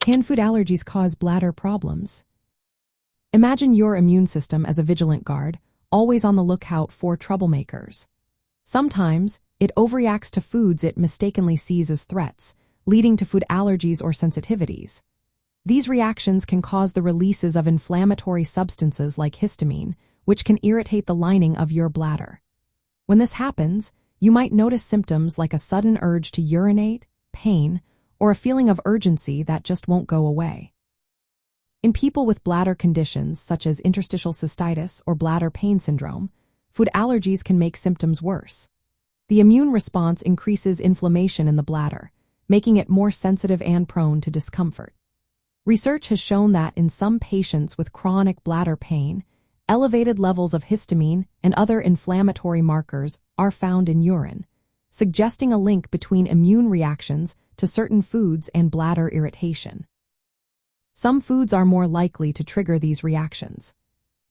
Can food allergies cause bladder problems? Imagine your immune system as a vigilant guard, always on the lookout for troublemakers. Sometimes, it overreacts to foods it mistakenly sees as threats, leading to food allergies or sensitivities. These reactions can cause the releases of inflammatory substances like histamine, which can irritate the lining of your bladder. When this happens, you might notice symptoms like a sudden urge to urinate, pain, or a feeling of urgency that just won't go away. In people with bladder conditions such as interstitial cystitis or bladder pain syndrome, food allergies can make symptoms worse. The immune response increases inflammation in the bladder, making it more sensitive and prone to discomfort. Research has shown that in some patients with chronic bladder pain, elevated levels of histamine and other inflammatory markers are found in urine, suggesting a link between immune reactions to certain foods and bladder irritation. Some foods are more likely to trigger these reactions.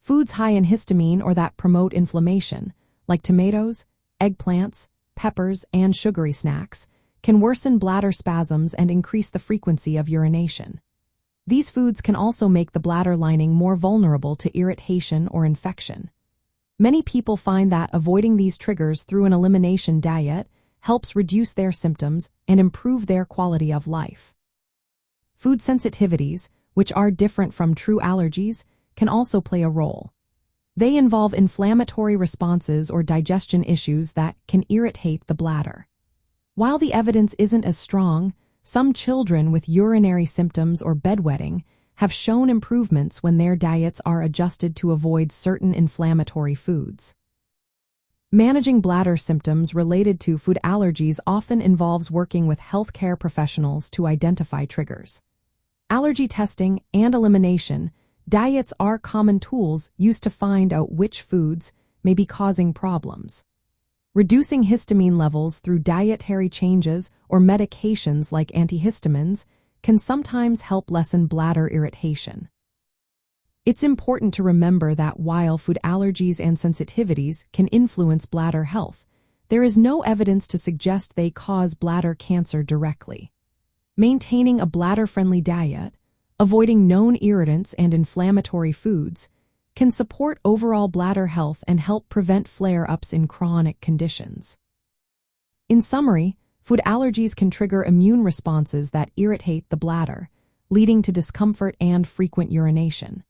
Foods high in histamine or that promote inflammation, like tomatoes, eggplants, peppers, and sugary snacks, can worsen bladder spasms and increase the frequency of urination. These foods can also make the bladder lining more vulnerable to irritation or infection. Many people find that avoiding these triggers through an elimination diet helps reduce their symptoms and improve their quality of life. Food sensitivities, which are different from true allergies, can also play a role. They involve inflammatory responses or digestion issues that can irritate the bladder. While the evidence isn't as strong, some children with urinary symptoms or bedwetting have shown improvements when their diets are adjusted to avoid certain inflammatory foods. Managing bladder symptoms related to food allergies often involves working with healthcare professionals to identify triggers. Allergy testing and elimination diets are common tools used to find out which foods may be causing problems. Reducing histamine levels through dietary changes or medications like antihistamines can sometimes help lessen bladder irritation. It's important to remember that while food allergies and sensitivities can influence bladder health, there is no evidence to suggest they cause bladder cancer directly. Maintaining a bladder-friendly diet, avoiding known irritants and inflammatory foods, can support overall bladder health and help prevent flare-ups in chronic conditions. In summary, food allergies can trigger immune responses that irritate the bladder, leading to discomfort and frequent urination.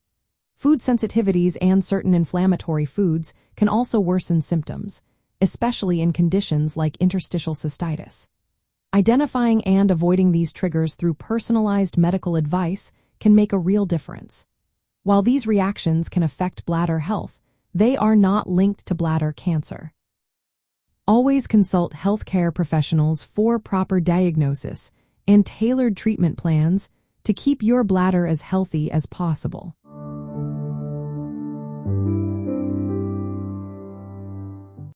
Food sensitivities and certain inflammatory foods can also worsen symptoms, especially in conditions like interstitial cystitis. Identifying and avoiding these triggers through personalized medical advice can make a real difference. While these reactions can affect bladder health, they are not linked to bladder cancer. Always consult healthcare professionals for proper diagnosis and tailored treatment plans to keep your bladder as healthy as possible.